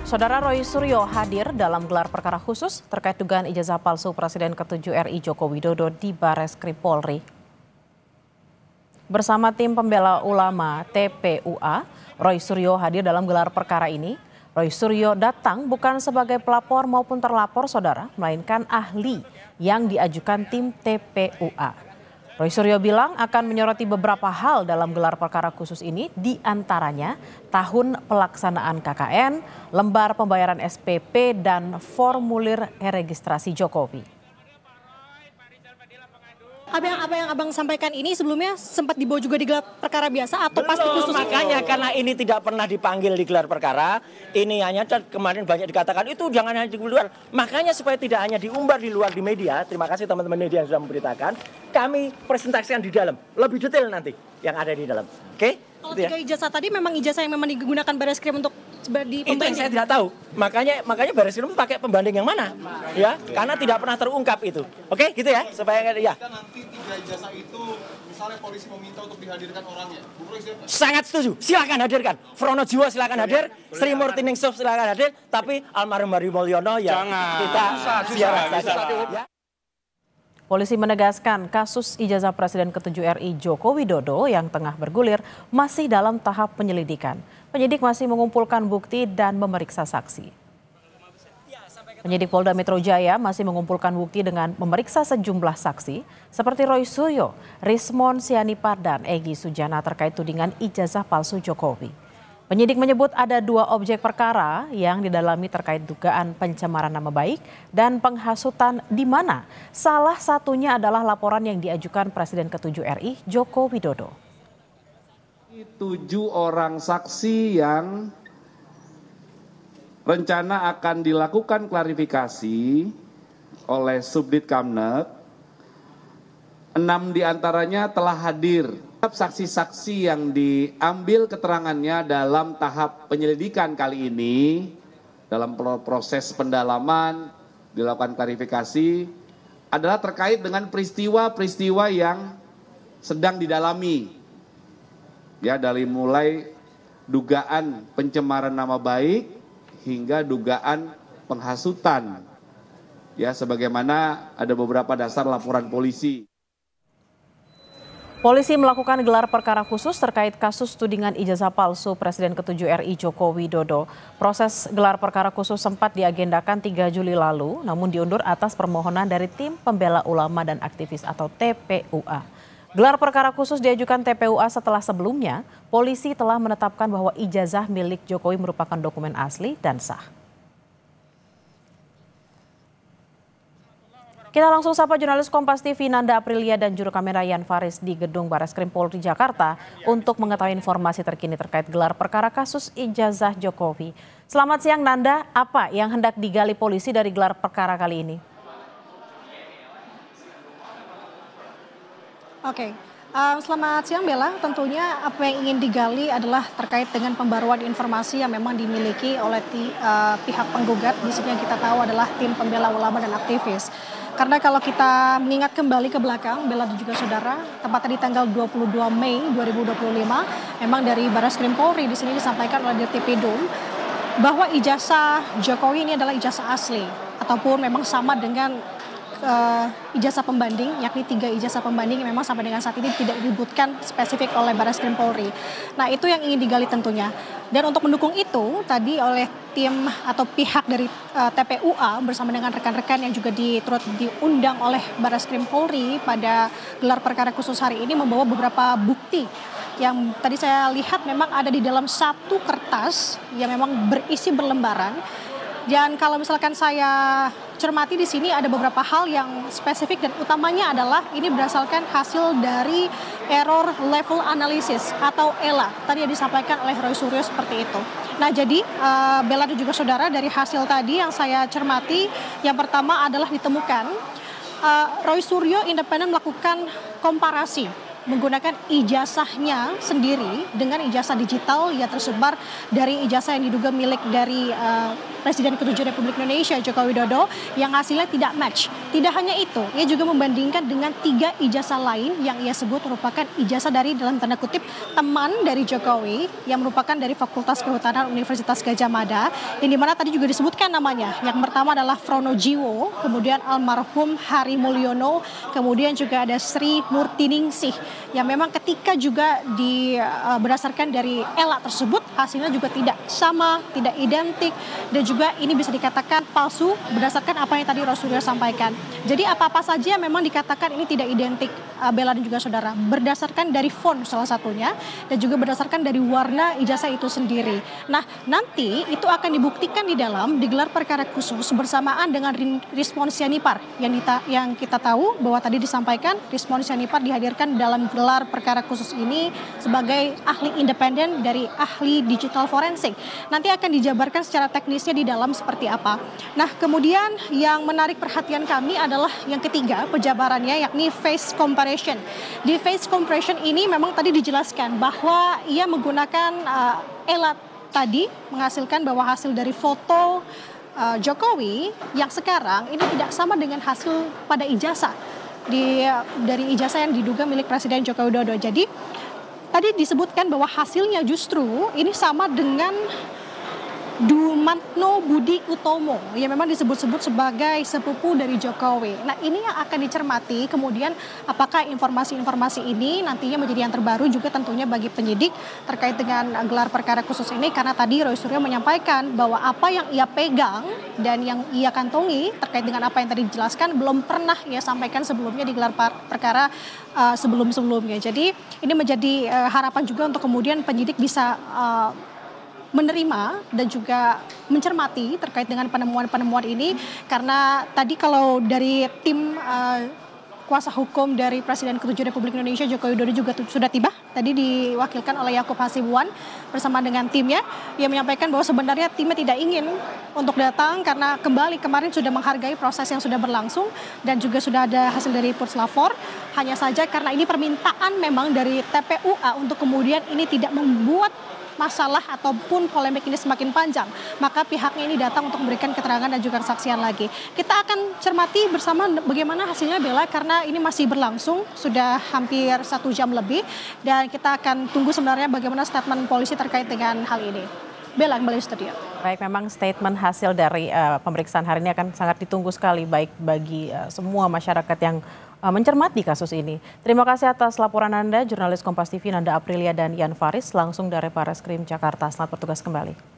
Saudara Roy Suryo hadir dalam gelar perkara khusus terkait dugaan ijazah palsu Presiden ke-7 RI Joko Widodo di Bareskrim Polri. Bersama tim pembela ulama TPUA, Roy Suryo hadir dalam gelar perkara ini. Roy Suryo datang bukan sebagai pelapor maupun terlapor, saudara, melainkan ahli yang diajukan tim TPUA. Roy Suryo bilang akan menyoroti beberapa hal dalam gelar perkara khusus ini, di antaranya tahun pelaksanaan KKN, lembar pembayaran SPP, dan formulir registrasi Jokowi. Apa yang abang sampaikan ini sebelumnya sempat dibawa juga di gelar perkara biasa atau pasti khusus? Makanya karena ini tidak pernah dipanggil di gelar perkara, ini hanya kemarin banyak dikatakan itu jangan hanya di luar. Makanya supaya tidak hanya diumbar di luar di media, terima kasih teman-teman media yang sudah memberitakan, kami presentasikan di dalam, lebih detail nanti yang ada di dalam. Oke? Kalau tiga ijazah tadi memang ijazah yang memang digunakan Bareskrim untuk di pembanding? Itu yang saya tidak tahu. Makanya Bareskrim pakai pembanding yang mana? Ya, karena tidak pernah terungkap itu. Oke, gitu ya, supaya ya. Nanti tiga ijazah itu misalnya polisi meminta untuk dihadirkan orangnya. Bung Roy siapa? Sangat setuju. Silakan hadirkan. Frono Jiwo silakan hadir, Sri Murti Ningsuf silakan hadir, tapi almarhum Hari Mulyono ya kita ziarah saja. Ya. Polisi menegaskan kasus ijazah Presiden ke-7 RI Joko Widodo yang tengah bergulir masih dalam tahap penyelidikan. Penyidik masih mengumpulkan bukti dan memeriksa saksi. Penyidik Polda Metro Jaya masih mengumpulkan bukti dengan memeriksa sejumlah saksi seperti Roy Suryo, Rismon Sianipar, dan Egy Sujana terkait tudingan ijazah palsu Jokowi. Penyidik menyebut ada 2 objek perkara yang didalami terkait dugaan pencemaran nama baik dan penghasutan, di mana salah satunya adalah laporan yang diajukan Presiden ke-7 RI Joko Widodo. 7 orang saksi yang rencana akan dilakukan klarifikasi oleh Subdit Kamnek, 6 diantaranya telah hadir. Saksi-saksi yang diambil keterangannya dalam tahap penyelidikan kali ini, dalam proses pendalaman, dilakukan klarifikasi, adalah terkait dengan peristiwa-peristiwa yang sedang didalami. Ya, dari mulai dugaan pencemaran nama baik hingga dugaan penghasutan. Ya, sebagaimana ada beberapa dasar laporan polisi. Polisi melakukan gelar perkara khusus terkait kasus tudingan ijazah palsu Presiden ke-7 RI Joko Widodo. Proses gelar perkara khusus sempat diagendakan 3 Juli lalu, namun diundur atas permohonan dari tim pembela ulama dan aktivis atau TPUA. Gelar perkara khusus diajukan TPUA setelah sebelumnya polisi telah menetapkan bahwa ijazah milik Jokowi merupakan dokumen asli dan sah. Kita langsung sapa jurnalis Kompas TV Nanda Aprilia dan juru kamera Yan Faris di Gedung Bareskrim Polri Jakarta untuk mengetahui informasi terkini terkait gelar perkara kasus ijazah Jokowi. Selamat siang Nanda, apa yang hendak digali polisi dari gelar perkara kali ini? Oke. Selamat siang Bella, tentunya apa yang ingin digali adalah terkait dengan pembaruan informasi yang memang dimiliki oleh pihak penggugat. Di sini yang kita tahu adalah tim pembela ulama dan aktivis. Karena kalau kita mengingat kembali ke belakang, Bella dan juga saudara, tepatnya di tanggal 22 Mei 2025, memang dari Bareskrim Polri di sini disampaikan oleh Dirtipidum bahwa ijazah Jokowi ini adalah ijazah asli ataupun memang sama dengan ijazah pembanding, yakni 3 ijazah pembanding yang memang sampai dengan saat ini tidak disebutkan spesifik oleh Bareskrim Polri. Nah, itu yang ingin digali tentunya. Dan untuk mendukung itu, tadi oleh tim atau pihak dari TPUA bersama dengan rekan-rekan yang juga turut diundang oleh Bareskrim Polri pada gelar perkara khusus hari ini membawa beberapa bukti yang tadi saya lihat memang ada di dalam satu kertas yang memang berisi berlembaran. Dan kalau misalkan saya cermati di sini ada beberapa hal yang spesifik dan utamanya adalah ini berdasarkan hasil dari error level analysis atau ELA. Tadi yang disampaikan oleh Roy Suryo seperti itu. Nah, jadi Bella dan juga saudara, dari hasil tadi yang saya cermati, yang pertama adalah ditemukan Roy Suryo independen melakukan komparasi menggunakan ijazahnya sendiri dengan ijazah digital yang tersebar dari ijazah yang diduga milik dari Presiden ke-7 Republik Indonesia Joko Widodo yang hasilnya tidak match. Tidak hanya itu, ia juga membandingkan dengan 3 ijazah lain yang ia sebut merupakan ijazah dari dalam tanda kutip teman dari Jokowi yang merupakan dari Fakultas Kehutanan Universitas Gadjah Mada, yang dimana tadi juga disebutkan namanya. Yang pertama adalah Pronojiwo, kemudian almarhum Hari Mulyono, kemudian juga ada Sri Murtiningsih yang memang ketika juga berdasarkan dari ELA tersebut hasilnya juga tidak sama, tidak identik, dan juga ini bisa dikatakan palsu berdasarkan apa yang tadi Rasulullah sampaikan. Jadi apa-apa saja memang dikatakan ini tidak identik, Bella dan juga saudara, berdasarkan dari font salah satunya dan juga berdasarkan dari warna ijazah itu sendiri. Nah, nanti itu akan dibuktikan di dalam digelar perkara khusus bersamaan dengan Rizwan Syahipar yang kita tahu bahwa tadi disampaikan Rizwan Syahipar dihadirkan dalam gelar perkara khusus ini sebagai ahli independen dari ahli digital forensik. Nanti akan dijabarkan secara teknisnya di dalam seperti apa. Nah, kemudian yang menarik perhatian kami adalah yang ketiga penjabarannya, yakni face comparison. Di face comparison ini memang tadi dijelaskan bahwa ia menggunakan ELA tadi menghasilkan bahwa hasil dari foto Jokowi yang sekarang ini tidak sama dengan hasil pada ijazah dari ijazah yang diduga milik Presiden Joko Widodo. Jadi tadi disebutkan bahwa hasilnya justru ini sama dengan Dumantno Budi Utomo yang memang disebut-sebut sebagai sepupu dari Jokowi. Nah, ini yang akan dicermati kemudian apakah informasi-informasi ini nantinya menjadi yang terbaru juga tentunya bagi penyidik terkait dengan gelar perkara khusus ini, karena tadi Roy Suryo menyampaikan bahwa apa yang ia pegang dan yang ia kantongi terkait dengan apa yang tadi dijelaskan belum pernah ia sampaikan sebelumnya di gelar perkara sebelum-sebelumnya. Jadi ini menjadi harapan juga untuk kemudian penyidik bisa menerima dan juga mencermati terkait dengan penemuan-penemuan ini, karena tadi kalau dari tim kuasa hukum dari Presiden ke-7 Republik Indonesia Joko Widodo juga sudah tiba, tadi diwakilkan oleh Yakub Hasibuan bersama dengan timnya, yang menyampaikan bahwa sebenarnya timnya tidak ingin untuk datang karena kembali kemarin sudah menghargai proses yang sudah berlangsung dan juga sudah ada hasil dari Puslapor, hanya saja karena ini permintaan memang dari TPUA untuk kemudian ini tidak membuat masalah ataupun polemik ini semakin panjang, maka pihaknya ini datang untuk memberikan keterangan dan juga kesaksian lagi. Kita akan cermati bersama bagaimana hasilnya, Bella, karena ini masih berlangsung sudah hampir 1 jam lebih, dan kita akan tunggu sebenarnya bagaimana statement polisi terkait dengan hal ini. Bella, kembali di studio. Baik, memang statement hasil dari pemeriksaan hari ini akan sangat ditunggu sekali, baik bagi semua masyarakat yang mencermati kasus ini. Terima kasih atas laporan Anda, jurnalis Kompas TV Nanda Aprilia dan Yan Faris, langsung dari Barreskrim Jakarta. Selamat bertugas kembali.